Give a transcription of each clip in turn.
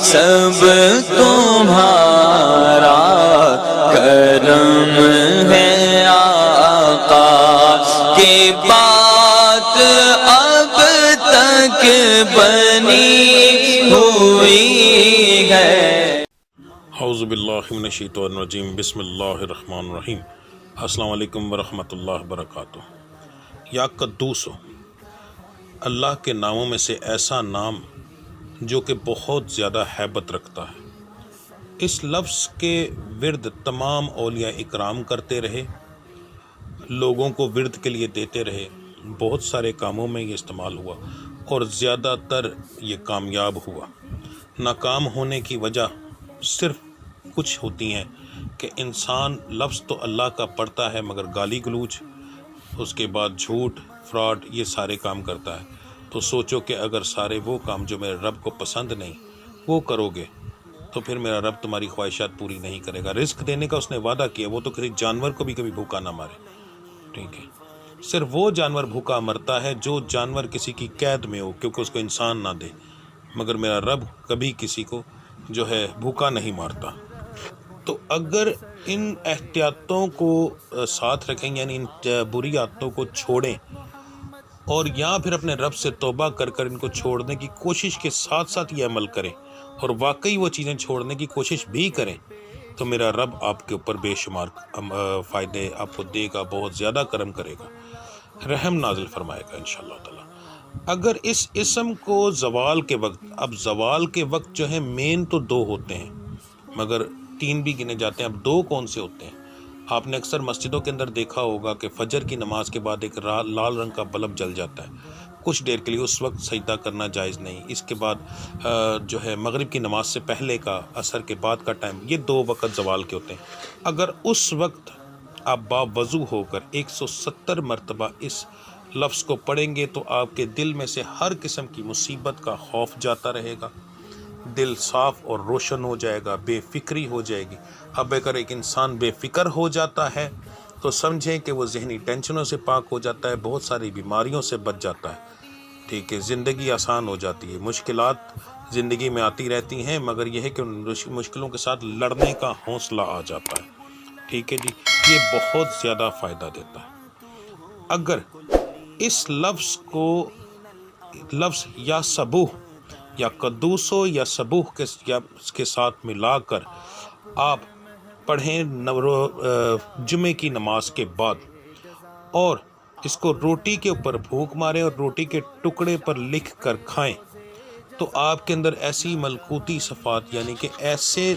سب تمہارا کرم ہے آقا کی بات اب تک بنی ہوئی ہے۔ اعوذ باللہ من الشیطان الرجیم، بسم اللہ الرحمن الرحیم۔ السلام علیکم ورحمۃ اللہ وبرکاتہ۔ یا قدوس، اللہ کے ناموں میں سے ایسا نام جو کہ بہت زیادہ ہیبت رکھتا ہے۔ اس لفظ کے ورد تمام اولیاء اکرام کرتے رہے، لوگوں کو ورد کے لیے دیتے رہے، بہت سارے کاموں میں یہ استعمال ہوا اور زیادہ تر یہ کامیاب ہوا۔ ناکام ہونے کی وجہ صرف کچھ ہوتی ہیں کہ انسان لفظ تو اللہ کا پڑھتا ہے مگر گالی گلوچ، اس کے بعد جھوٹ، فراڈ، یہ سارے کام کرتا ہے۔ تو سوچو کہ اگر سارے وہ کام جو میرے رب کو پسند نہیں وہ کرو گے تو پھر میرا رب تمہاری خواہشات پوری نہیں کرے گا۔ رزق دینے کا اس نے وعدہ کیا، وہ تو کسی جانور کو بھی کبھی بھوکا نہ مارے، ٹھیک ہے؟ صرف وہ جانور بھوکا مرتا ہے جو جانور کسی کی قید میں ہو، کیونکہ اس کو انسان نہ دے، مگر میرا رب کبھی کسی کو جو ہے بھوکا نہیں مارتا۔ تو اگر ان احتیاطوں کو ساتھ رکھیں، یعنی ان بری عادتوں کو چھوڑیں اور یا پھر اپنے رب سے توبہ کر کر ان کو چھوڑنے کی کوشش کے ساتھ ساتھ یہ عمل کریں اور واقعی وہ چیزیں چھوڑنے کی کوشش بھی کریں، تو میرا رب آپ کے اوپر بے شمار فائدے آپ کو دے گا، بہت زیادہ کرم کرے گا، رحم نازل فرمائے گا انشاءاللہ تعالی۔ اگر اس اسم کو زوال کے وقت، اب زوال کے وقت جو ہے مین تو دو ہوتے ہیں مگر 3 بھی گنے جاتے ہیں، اب 2 کون سے ہوتے ہیں؟ آپ نے اکثر مسجدوں کے اندر دیکھا ہوگا کہ فجر کی نماز کے بعد ایک لال رنگ کا بلب جل جاتا ہے کچھ دیر کے لیے، اس وقت سجدہ کرنا جائز نہیں۔ اس کے بعد جو ہے مغرب کی نماز سے پہلے کا، عصر کے بعد کا ٹائم، یہ 2 وقت زوال کے ہوتے ہیں۔ اگر اس وقت آپ باوضو ہو کر 170 مرتبہ اس لفظ کو پڑھیں گے تو آپ کے دل میں سے ہر قسم کی مصیبت کا خوف جاتا رہے گا، دل صاف اور روشن ہو جائے گا، بے فکری ہو جائے گی۔ اب اگر ایک انسان بے فکر ہو جاتا ہے تو سمجھیں کہ وہ ذہنی ٹینشنوں سے پاک ہو جاتا ہے، بہت ساری بیماریوں سے بچ جاتا ہے، ٹھیک ہے؟ زندگی آسان ہو جاتی ہے۔ مشکلات زندگی میں آتی رہتی ہیں مگر یہ ہے کہ ان مشکلوں کے ساتھ لڑنے کا حوصلہ آ جاتا ہے، ٹھیک ہے جی؟ یہ بہت زیادہ فائدہ دیتا ہے۔ اگر اس لفظ کو یا صبوح یا قدوسو یا صبوح کے ساتھ ملا کر آپ پڑھیں جمعے کی نماز کے بعد، اور اس کو روٹی کے اوپر پھونک ماریں اور روٹی کے ٹکڑے پر لکھ کر کھائیں، تو آپ کے اندر ایسی ملکوتی صفات یعنی کہ ایسے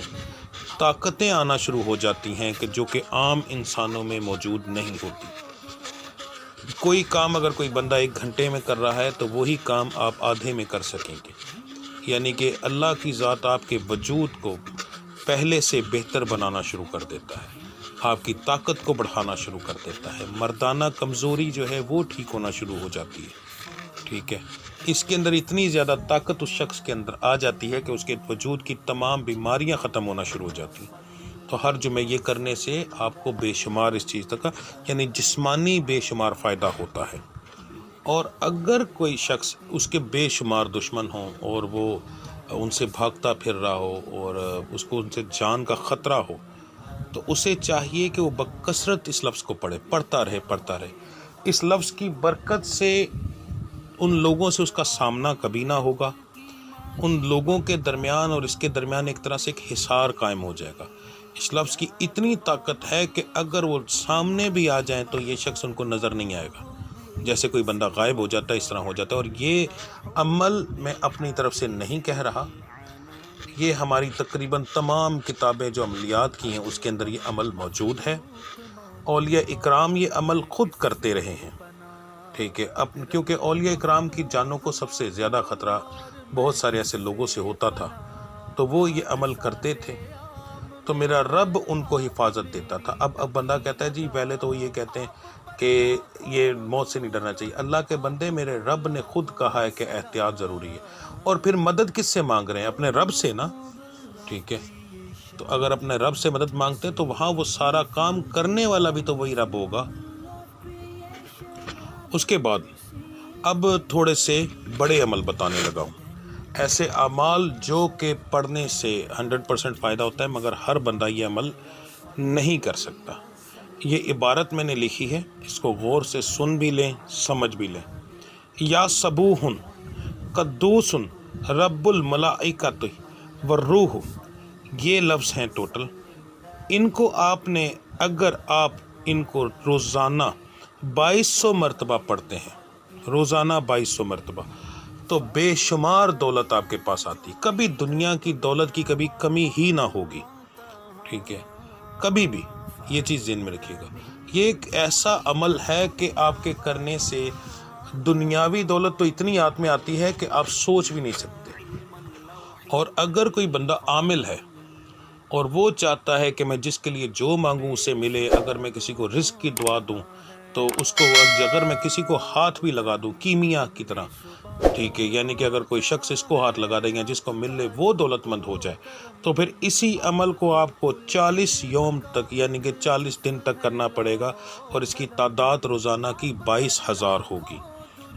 طاقتیں آنا شروع ہو جاتی ہیں کہ جو کہ عام انسانوں میں موجود نہیں ہوتی۔ کوئی کام اگر کوئی بندہ 1 گھنٹے میں کر رہا ہے تو وہی کام آپ آدھے میں کر سکیں گے، یعنی کہ اللہ کی ذات آپ کے وجود کو پہلے سے بہتر بنانا شروع کر دیتا ہے، آپ کی طاقت کو بڑھانا شروع کر دیتا ہے، مردانہ کمزوری جو ہے وہ ٹھیک ہونا شروع ہو جاتی ہے، ٹھیک ہے؟ اس کے اندر اتنی زیادہ طاقت اس شخص کے اندر آ جاتی ہے کہ اس کے وجود کی تمام بیماریاں ختم ہونا شروع ہو جاتی ہیں۔ تو ہر جمعہ یہ کرنے سے آپ کو بے شمار اس چیز تک یعنی جسمانی بے شمار فائدہ ہوتا ہے۔ اور اگر کوئی شخص، اس کے بے شمار دشمن ہوں اور وہ ان سے بھاگتا پھر رہا ہو اور اس کو ان سے جان کا خطرہ ہو، تو اسے چاہیے کہ وہ بکثرت اس لفظ کو پڑھتا رہے۔ اس لفظ کی برکت سے ان لوگوں سے اس کا سامنا کبھی نہ ہوگا، ان لوگوں کے درمیان اور اس کے درمیان ایک طرح سے ایک حصار قائم ہو جائے گا۔ اس لفظ کی اتنی طاقت ہے کہ اگر وہ سامنے بھی آ جائیں تو یہ شخص ان کو نظر نہیں آئے گا، جیسے کوئی بندہ غائب ہو جاتا ہے اس طرح ہو جاتا ہے۔ اور یہ عمل میں اپنی طرف سے نہیں کہہ رہا، یہ ہماری تقریباً تمام کتابیں جو عملیات کی ہیں اس کے اندر یہ عمل موجود ہے۔ اولیاء اکرام یہ عمل خود کرتے رہے ہیں، ٹھیک ہے؟ کیونکہ اولیاء اکرام کی جانوں کو سب سے زیادہ خطرہ بہت سارے ایسے لوگوں سے ہوتا تھا، تو وہ یہ عمل کرتے تھے تو میرا رب ان کو حفاظت دیتا تھا۔ اب بندہ کہتا ہے جی پہلے تو یہ کہتے ہیں کہ یہ موت سے نہیں ڈرنا چاہیے، اللہ کے بندے میرے رب نے خود کہا ہے کہ احتیاط ضروری ہے، اور پھر مدد کس سے مانگ رہے ہیں؟ اپنے رب سے نا، ٹھیک ہے؟ تو اگر اپنے رب سے مدد مانگتے ہیں تو وہاں وہ سارا کام کرنے والا بھی تو وہی رب ہوگا۔ اس کے بعد اب تھوڑے سے بڑے عمل بتانے لگا ہوں۔ ایسے اعمال جو کہ پڑھنے سے 100% فائدہ ہوتا ہے، مگر ہر بندہ یہ عمل نہیں کر سکتا۔ یہ عبارت میں نے لکھی ہے، اس کو غور سے سن بھی لیں، سمجھ بھی لیں۔ یا صبوحن قدوس رب الملائکۃ والروح، یہ لفظ ہیں ٹوٹل۔ ان کو آپ نے، اگر آپ ان کو روزانہ 2200 مرتبہ پڑھتے ہیں، روزانہ 2200 مرتبہ، تو بے شمار دولت آپ کے پاس آتی، کبھی دنیا کی دولت کی کبھی کمی ہی نہ ہوگی، ٹھیک ہے؟ کبھی بھی یہ چیز ذہن میں رکھیے گا۔ یہ ایک ایسا عمل ہے کہ آپ کے کرنے سے دنیاوی دولت تو اتنی ہاتھ میں آتی ہے کہ آپ سوچ بھی نہیں سکتے۔ اور اگر کوئی بندہ عامل ہے اور وہ چاہتا ہے کہ میں جس کے لیے جو مانگوں اسے ملے، اگر میں کسی کو رزق کی دعا دوں تو اس کو، اگر میں کسی کو ہاتھ بھی لگا دوں کیمیا کی طرح، ٹھیک ہے، یعنی کہ اگر کوئی شخص اس کو ہاتھ لگا دے یا جس کو ملے وہ دولت مند ہو جائے، تو پھر اسی عمل کو آپ کو 40 یوم تک، یعنی کہ 40 دن تک کرنا پڑے گا، اور اس کی تعداد روزانہ کی 22,000 ہوگی۔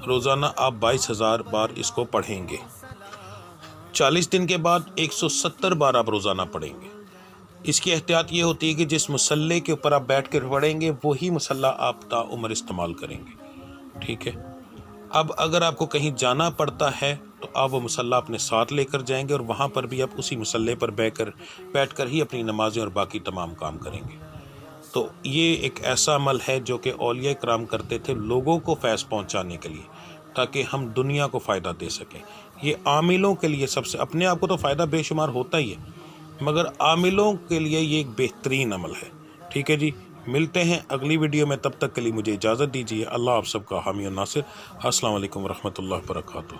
روزانہ آپ 22,000 بار اس کو پڑھیں گے۔ 40 دن کے بعد 170 بار آپ روزانہ پڑھیں گے۔ اس کی احتیاط یہ ہوتی ہے کہ جس مسلح کے اوپر آپ بیٹھ کر پڑھیں گے وہی مسلح آپ تا عمر استعمال کریں گے، ٹھیک ہے؟ اب اگر آپ کو کہیں جانا پڑتا ہے تو آپ وہ مسلح اپنے ساتھ لے کر جائیں گے، اور وہاں پر بھی آپ اسی مسلح پر بیٹھ کر ہی اپنی نمازیں اور باقی تمام کام کریں گے۔ تو یہ ایک ایسا عمل ہے جو کہ اولیاء کرام کرتے تھے لوگوں کو فیض پہنچانے کے لیے، تاکہ ہم دنیا کو فائدہ دے سکیں۔ یہ عاملوں کے لیے سب سے، اپنے آپ کو تو فائدہ بے شمار ہوتا ہی ہے، مگر عاملوں کے لیے یہ ایک بہترین عمل ہے، ٹھیک ہے جی؟ ملتے ہیں اگلی ویڈیو میں، تب تک کے لیے مجھے اجازت دیجیے۔ اللہ آپ سب کا حامی و ناصر۔ السلام علیکم ورحمۃ اللہ وبرکاتہ۔